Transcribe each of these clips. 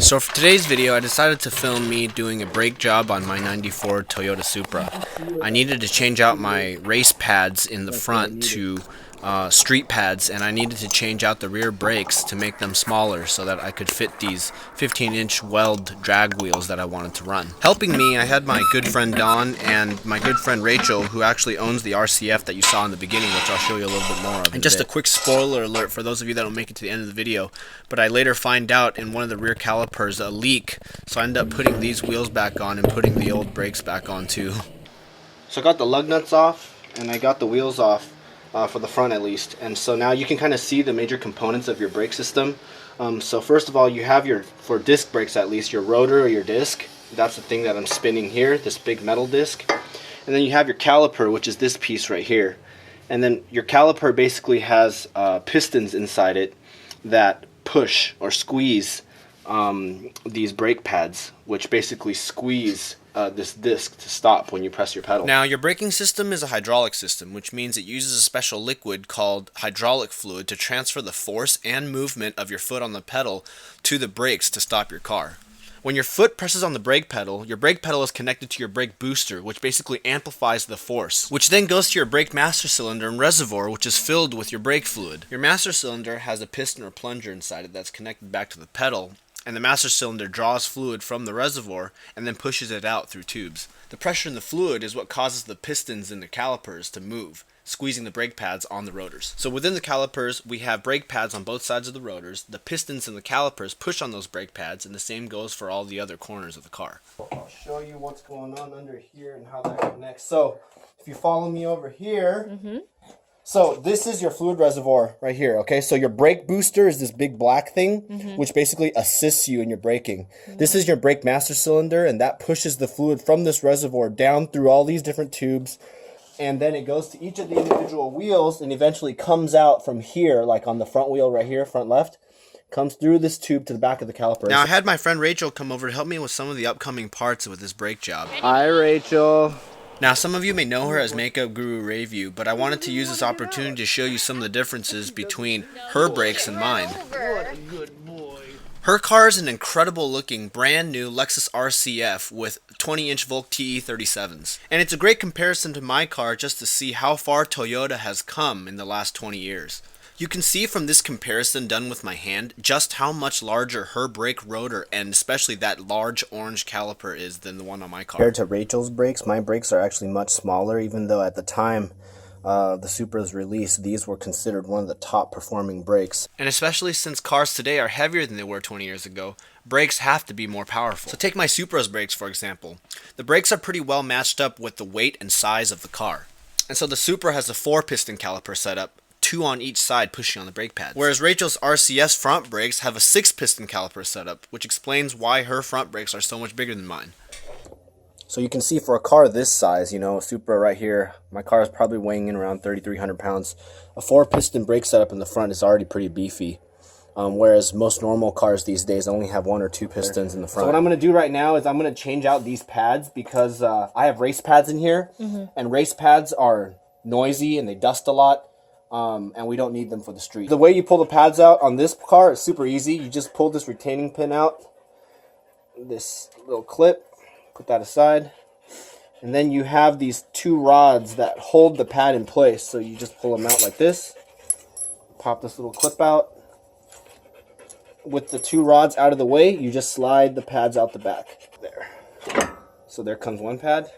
So for today's video, I decided to film me doing a brake job on my '94 Toyota Supra. I needed to change out my race pads in the front to street pads, and I needed to change out the rear brakes to make them smaller so that I could fit these 15-inch weld drag wheels that I wanted to run. Helping me, I had my good friend Don and my good friend Rachel, who actually owns the RCF that you saw in the beginning, which I'll show you a little bit more of. And just a quick spoiler alert for those of you that don't make it to the end of the video, but I later find out in one of the rear calipers a leak, so I ended up putting these wheels back on and putting the old brakes back on too. So I got the lug nuts off and I got the wheels off. For the front at least, and so now you can kind of see the major components of your brake system. So first of all, you have for disc brakes at least, your rotor or your disc. That's the thing that I'm spinning here, this big metal disc. And then you have your caliper, which is this piece right here. And then your caliper basically has pistons inside it that push or squeeze these brake pads, which basically squeeze this disc to stop when you press your pedal. Now, your braking system is a hydraulic system, which means it uses a special liquid called hydraulic fluid to transfer the force and movement of your foot on the pedal to the brakes to stop your car. When your foot presses on the brake pedal, your brake pedal is connected to your brake booster, which basically amplifies the force, which then goes to your brake master cylinder and reservoir, which is filled with your brake fluid. Your master cylinder has a piston or plunger inside it that's connected back to the pedal, and the master cylinder draws fluid from the reservoir and then pushes it out through tubes. The pressure in the fluid is what causes the pistons in the calipers to move, squeezing the brake pads on the rotors. So within the calipers, we have brake pads on both sides of the rotors. The pistons in the calipers push on those brake pads, and the same goes for all the other corners of the car. I'll show you what's going on under here and how that connects. So if you follow me over here, so this is your fluid reservoir right here, okay? So your brake booster is this big black thing, which basically assists you in your braking. This is your brake master cylinder, and that pushes the fluid from this reservoir down through all these different tubes, and then it goes to each of the individual wheels and eventually comes out from here, like on the front wheel right here, front left, comes through this tube to the back of the caliper. Now, I had my friend Rachel come over to help me with some of the upcoming parts with this brake job. Hi, Rachel. Now, some of you may know her as Makeup Guru Rayview, but I wanted to use this opportunity to show you some of the differences between her brakes and mine. Her car is an incredible looking brand new LEXUS RCF with 20-inch Volk TE37s. And it's a great comparison to my car just to see how far Toyota has come in the last 20 years. You can see from this comparison done with my hand just how much larger her brake rotor and especially that large orange caliper is than the one on my car. Compared to Rachel's brakes, my brakes are actually much smaller, even though at the time the Supra's release, these were considered one of the top performing brakes. And especially since cars today are heavier than they were 20 years ago, brakes have to be more powerful. So take my Supra's brakes for example. The brakes are pretty well matched up with the weight and size of the car. And so the Supra has a 4-piston caliper setup, 2 on each side pushing on the brake pads. Whereas Rachel's RCS front brakes have a 6-piston caliper setup, which explains why her front brakes are so much bigger than mine. So you can see for a car this size, you know, a Supra right here, my car is probably weighing in around 3,300 pounds. A 4-piston brake setup in the front is already pretty beefy. Whereas most normal cars these days only have 1 or 2 pistons in the front. So what I'm going to do right now is I'm going to change out these pads because I have race pads in here, and race pads are noisy and they dust a lot. And we don't need them for the street. The way you pull the pads out on this car is super easy. You just pull this retaining pin out, this little clip, put that aside, and then you have these 2 rods that hold the pad in place. So you just pull them out like this, pop this little clip out. With the 2 rods out of the way, you just slide the pads out the back. There. So there comes one pad,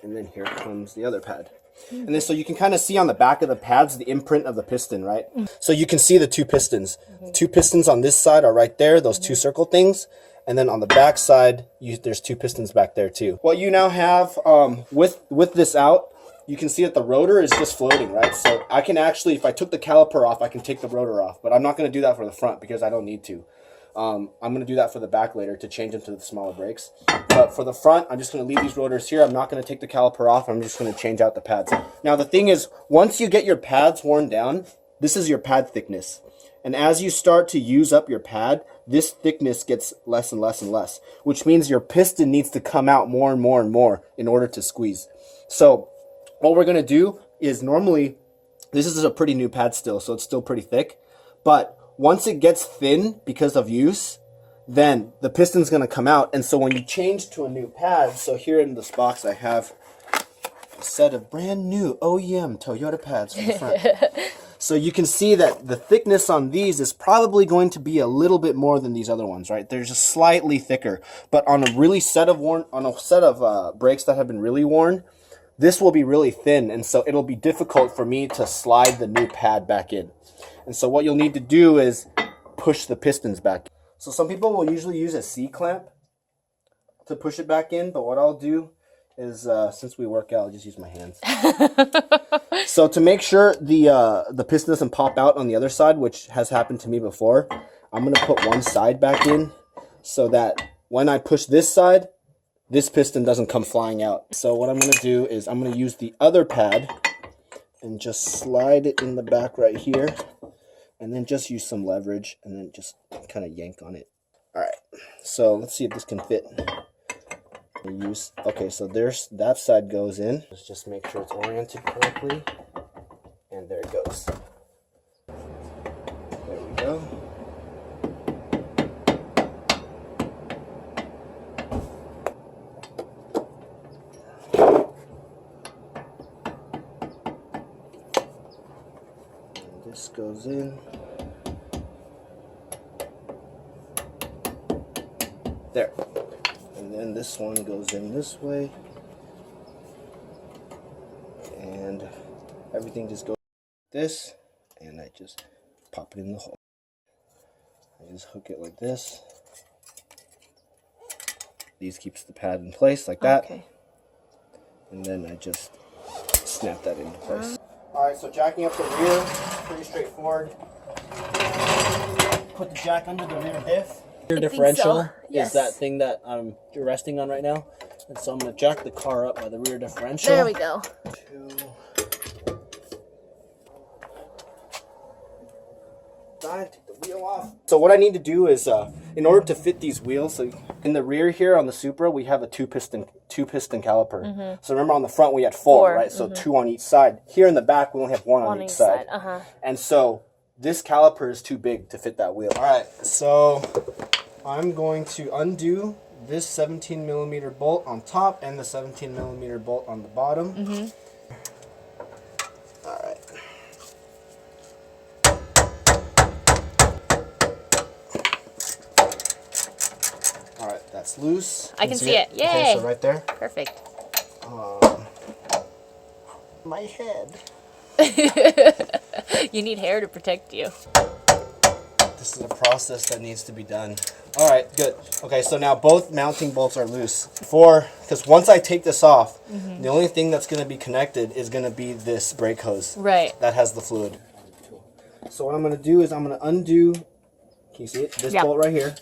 and then here comes the other pad. And then so you can kind of see on the back of the pads the imprint of the piston, right? So you can see the 2 pistons. 2 pistons on this side are right there, those 2 circle things. And then on the back side, there's 2 pistons back there too. What you now have with this out, you can see that the rotor is just floating, right? So I can actually, if I took the caliper off, I can take the rotor off. But I'm not going to do that for the front because I don't need to. I'm going to do that for the back later to change them to the smaller brakes. But for the front, I'm just going to leave these rotors here. I'm not going to take the caliper off. I'm just going to change out the pads. Now, the thing is, once you get your pads worn down, this is your pad thickness. And as you start to use up your pad, this thickness gets less and less and less, which means your piston needs to come out more and more and more in order to squeeze. So what we're going to do is normally, this is a pretty new pad still, so it's still pretty thick. But once it gets thin because of use, then the piston's going to come out. And so when you change to a new pad, so here in this box I have a set of brand new OEM Toyota pads from the front. So you can see that the thickness on these is probably going to be a little bit more than these other ones, right? They're just slightly thicker. But on a set of brakes that have been really worn, this will be really thin, and so it'll be difficult for me to slide the new pad back in. And so what you'll need to do is push the pistons back. So some people will usually use a C-clamp to push it back in, but what I'll do is, since we work out, I'll just use my hands. So to make sure the piston doesn't pop out on the other side, which has happened to me before, I'm going to put one side back in so that when I push this side, this piston doesn't come flying out. So what I'm going to do is I'm going to use the other pad and just slide it in the back right here, and then just use some leverage and then just kind of yank on it. All right, so let's see if this can fit. Okay, so there's that side goes in. Let's just make sure it's oriented correctly, and there it goes. There we go. And this goes in. There. And then this one goes in this way, and everything just goes like this, and I just pop it in the hole. I just hook it like this. These keeps the pad in place like that. Okay. And then I just snap that into place. Alright, so jacking up the rear, pretty straightforward. Put the jack under the rear diff. Rear differential is that thing that I'm resting on right now. And so I'm going to jack the car up by the rear differential. There we go. 2, 5, take the wheel off. So what I need to do is, in order to fit these wheels, so in the rear here on the Supra, we have a two piston caliper. Mm-hmm. So remember on the front we had four, right? So 2 on each side. Here in the back we only have one on each side. And so this caliper is too big to fit that wheel. All right, so I'm going to undo this 17 millimeter bolt on top and the 17 millimeter bolt on the bottom. Mm-hmm. All right. All right, that's loose. I can see it. Yay! Okay, so right there. Perfect. My head. You need hair to protect you. This is a process that needs to be done. All right, good. Okay, so now both mounting bolts are loose. Because once I take this off, the only thing that's going to be connected is going to be this brake hose. Right. That has the fluid. So what I'm going to do is I'm going to undo, can you see it? This bolt right here,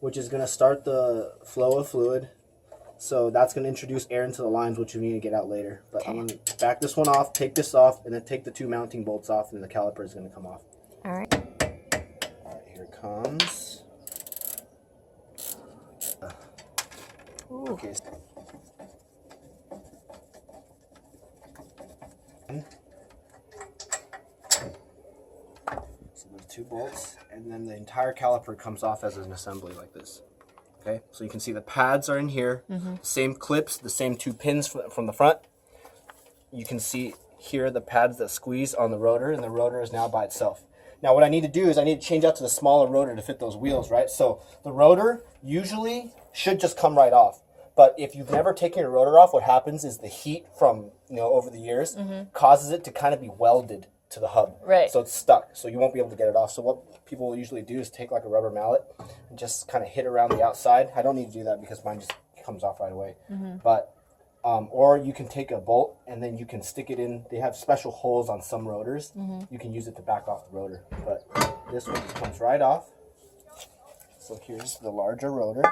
which is going to start the flow of fluid. So that's going to introduce air into the lines, which we need to get out later. But I'm going to back this one off, take this off, and then take the 2 mounting bolts off, and the caliper is going to come off. All right. All right, here it comes. Okay. So there's 2 bolts, and then the entire caliper comes off as an assembly like this. Okay, so you can see the pads are in here, same clips, the same 2 pins from the front. You can see here the pads that squeeze on the rotor, and the rotor is now by itself. Now what I need to do is I need to change out to the smaller rotor to fit those wheels, right? So the rotor usually should just come right off. But if you've never taken your rotor off, what happens is the heat from, over the years causes it to kind of be welded to the hub. Right. So it's stuck, so you won't be able to get it off. So what people will usually do is take like a rubber mallet and just kind of hit around the outside. I don't need to do that because mine just comes off right away. But or you can take a bolt and then you can stick it in. They have special holes on some rotors. You can use it to back off the rotor. But this one just comes right off. So here's the larger rotor.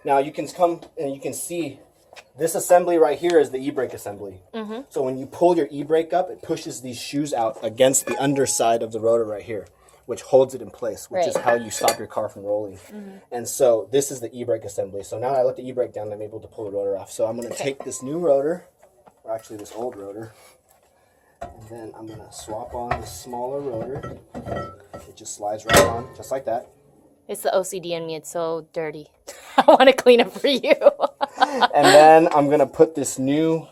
Now you can come and you can see this assembly right here is the e-brake assembly. So when you pull your e-brake up, it pushes these shoes out against the underside of the rotor right here, which holds it in place, which is how you stop your car from rolling. And so this is the e-brake assembly. So now I let the e-brake down, I'm able to pull the rotor off. So I'm going to take this new rotor, or actually this old rotor, and then I'm going to swap on the smaller rotor. It just slides right on, just like that. It's the OCD in me. It's so dirty. I want to clean up for you. And then I'm going to put this new,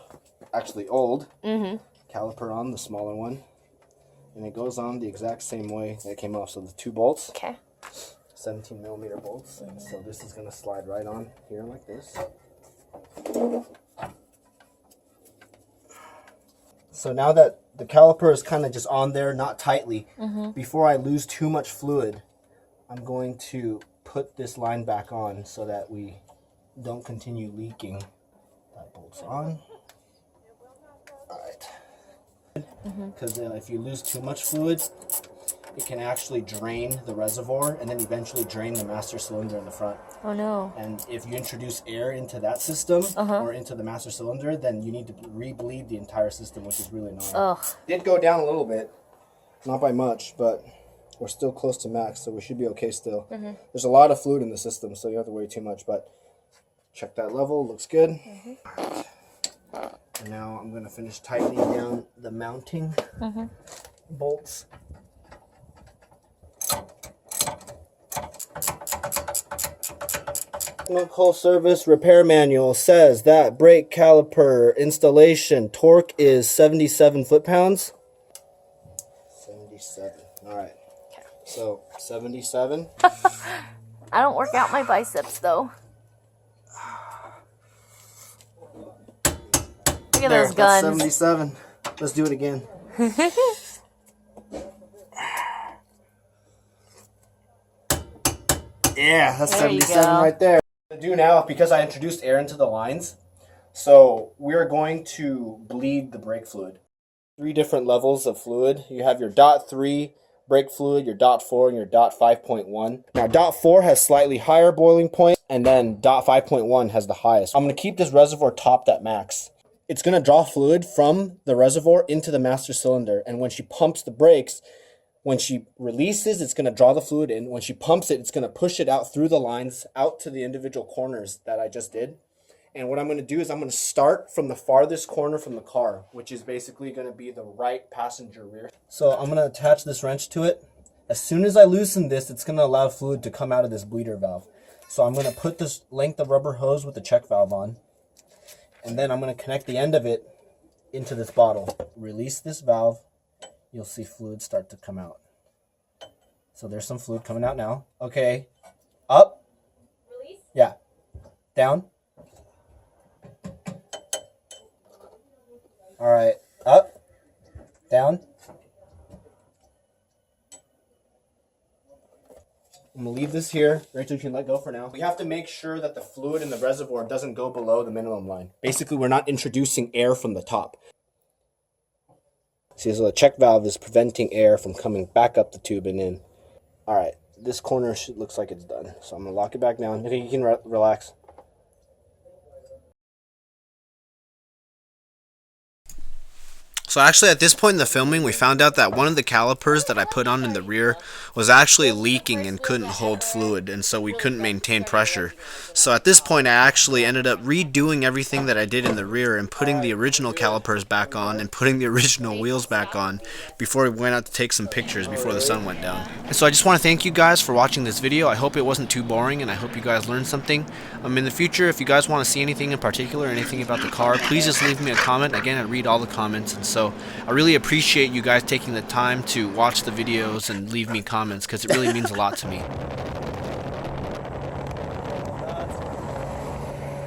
actually old, caliper on, the smaller one. And it goes on the exact same way that it came off. So the 2 bolts. Okay. 17 millimeter bolts. And so this is going to slide right on here like this. So now that the caliper is kind of just on there, not tightly, before I lose too much fluid, I'm going to put this line back on so that we don't continue leaking. That bolt's on. All right. Because if you lose too much fluid, it can actually drain the reservoir and then eventually drain the master cylinder in the front. Oh no. And if you introduce air into that system or into the master cylinder, then you need to re-bleed the entire system, which is really annoying. Ugh. Did go down a little bit, not by much, but we're still close to max, so we should be okay still. There's a lot of fluid in the system, so you don't have to worry too much, but check that level, looks good. And now I'm going to finish tightening down the mounting bolts. Technical service repair manual says that brake caliper installation torque is 77 foot-pounds. 77. All right. So 77. I don't work out my biceps though. Look at There, those guns. that's 77. Let's do it again. Yeah, that's There you 77 go. right there. What I'm gonna do now, because I introduced air into the lines, so we're going to bleed the brake fluid. 3 different levels of fluid. You have your .3 brake fluid, your .4, and your .5.1. Now, .4 has slightly higher boiling point, and then .5.1 has the highest. I'm going to keep this reservoir topped at max. It's going to draw fluid from the reservoir into the master cylinder, and when she pumps the brakes, when she releases, it's going to draw the fluid in. When she pumps it, it's going to push it out through the lines, out to the individual corners that I just did. And what I'm going to do is I'm going to start from the farthest corner from the car, which is basically going to be the right passenger rear. So I'm going to attach this wrench to it. As soon as I loosen this, it's going to allow fluid to come out of this bleeder valve. So I'm going to put this length of rubber hose with the check valve on. And then I'm going to connect the end of it into this bottle. Release this valve. You'll see fluid start to come out. So there's some fluid coming out now. Okay. Up. Release? Yeah. Down. All right. Up. Down. I'm going to leave this here. Rachel, you can let go for now. We have to make sure that the fluid in the reservoir doesn't go below the minimum line. Basically, we're not introducing air from the top. See, so the check valve is preventing air from coming back up the tube and in. All right, this corner looks like it's done. So I'm going to lock it back down. Okay, you can relax. So actually at this point in the filming, we found out that one of the calipers that I put on in the rear was actually leaking and couldn't hold fluid, and so we couldn't maintain pressure. So at this point I actually ended up redoing everything that I did in the rear and putting the original calipers back on and putting the original wheels back on before we went out to take some pictures before the sun went down. And so I just want to thank you guys for watching this video. I hope it wasn't too boring and I hope you guys learned something. In the future, if you guys want to see anything in particular, anything about the car, please just leave me a comment. Again, I read all the comments, and so I really appreciate you guys taking the time to watch the videos and leave me comments because it really means a lot to me.